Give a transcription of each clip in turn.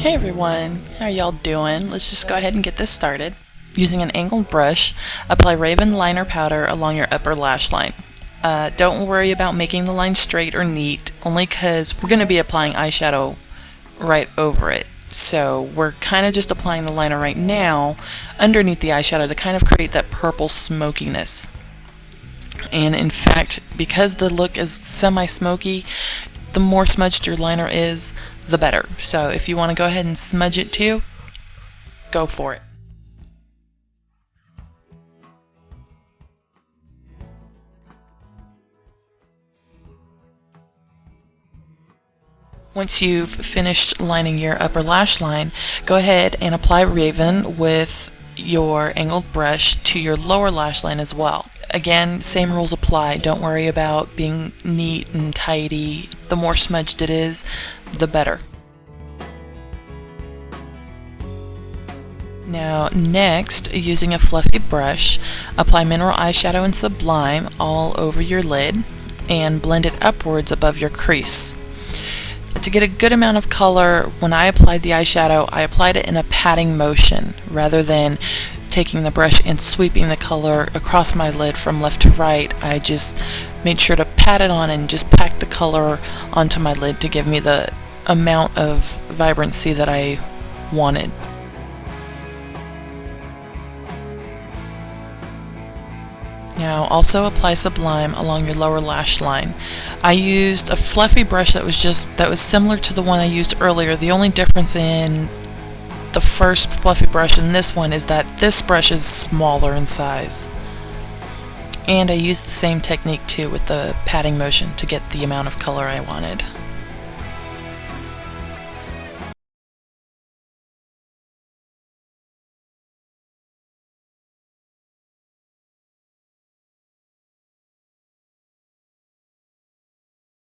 Hey everyone, how are y'all doing? Let's just go ahead and get this started. Using an angled brush, apply Raven liner powder along your upper lash line. Don't worry about making the line straight or neat, only because we're going to be applying eyeshadow right over it. So we're kind of just applying the liner right now underneath the eyeshadow to kind of create that purple smokiness. And in fact, because the look is semi-smoky, the more smudged your liner is, the better. So if you want to go ahead and smudge it too, go for it. Once you've finished lining your upper lash line, go ahead and apply Raven with your angled brush to your lower lash line as well. Again, same rules apply. Don't worry about being neat and tidy. The more smudged it is, the better. Now next, using a fluffy brush, apply mineral eyeshadow and Sublime all over your lid and blend it upwards above your crease. To get a good amount of color, when I applied the eyeshadow, I applied it in a patting motion rather than taking the brush and sweeping the color across my lid from left to right. I just made sure to pat it on and just pack the color onto my lid to give me the amount of vibrancy that I wanted. Now also apply Sublime along your lower lash line. I used a fluffy brush that was similar to the one I used earlier. The only difference in the first fluffy brush and this one is that this brush is smaller in size. And I used the same technique too with the patting motion to get the amount of color I wanted.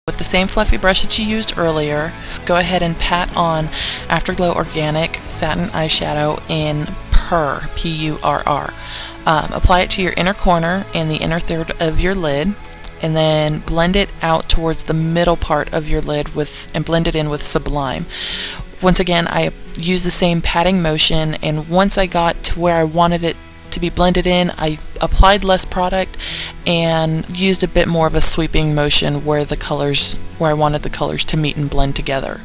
With the same fluffy brush that you used earlier, go ahead and pat on Afterglow Organic Satin Eyeshadow in Purr, P-U-R-R. Apply it to your inner corner and the inner third of your lid, and then blend it out towards the middle part of your lid and blend it in with Sublime. Once again, I used the same patting motion, and once I got to where I wanted it to be blended in, I applied less product and used a bit more of a sweeping motion where I wanted the colors to meet and blend together.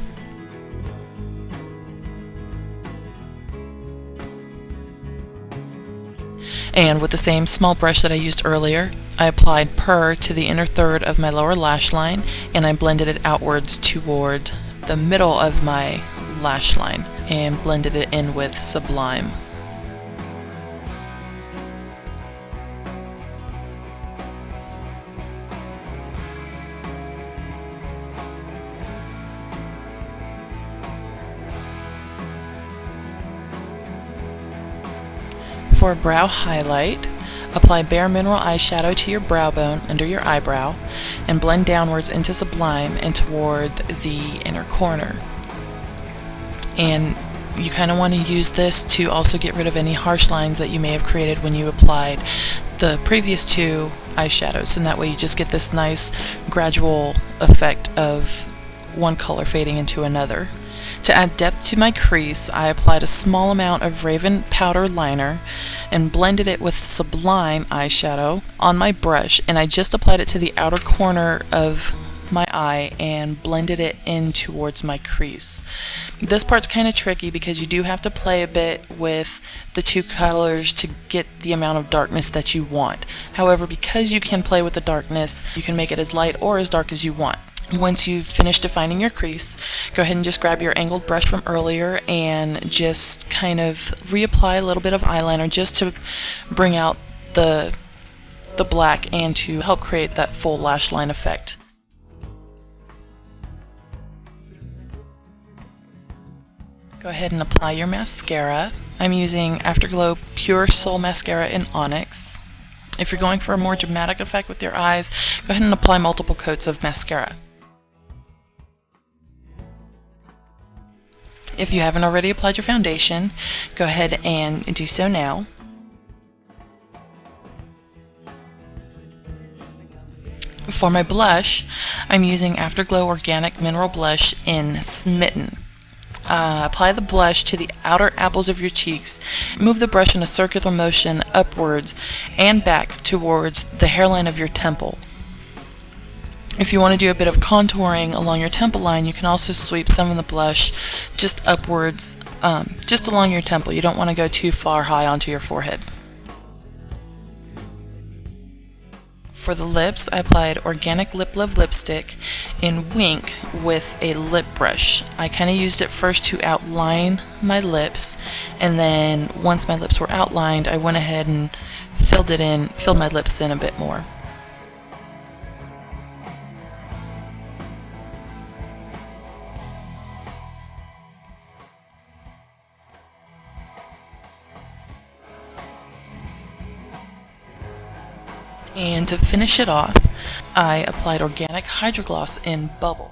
And with the same small brush that I used earlier, I applied Purr to the inner third of my lower lash line, and I blended it outwards toward the middle of my lash line and blended it in with Sublime. For a brow highlight, apply Bare Mineral eyeshadow to your brow bone under your eyebrow and blend downwards into Sublime and toward the inner corner. And you kind of want to use this to also get rid of any harsh lines that you may have created when you applied the previous two eyeshadows, and that way you just get this nice gradual effect of one color fading into another. To add depth to my crease, I applied a small amount of Raven powder liner and blended it with Sublime eyeshadow on my brush, and I just applied it to the outer corner of my eye and blended it in towards my crease. This part's kind of tricky because you do have to play a bit with the two colors to get the amount of darkness that you want. However, because you can play with the darkness, you can make it as light or as dark as you want. Once you've finished defining your crease, go ahead and just grab your angled brush from earlier and just kind of reapply a little bit of eyeliner just to bring out the black and to help create that full lash line effect. Go ahead and apply your mascara. I'm using Afterglow Pure Soul Mascara in Onyx. If you're going for a more dramatic effect with your eyes, go ahead and apply multiple coats of mascara. If you haven't already applied your foundation, go ahead and do so now. For my blush, I'm using Afterglow Organic Mineral Blush in Smitten. Apply the blush to the outer apples of your cheeks. Move the brush in a circular motion upwards and back towards the hairline of your temple. If you want to do a bit of contouring along your temple line, you can also sweep some of the blush just upwards, just along your temple. You don't want to go too far high onto your forehead. For the lips, I applied Organic Lip Love lipstick in Wink with a lip brush. I kind of used it first to outline my lips, and then once my lips were outlined, I went ahead and filled my lips in a bit more. And to finish it off, I applied Organic Hydro Gloss in Bubble.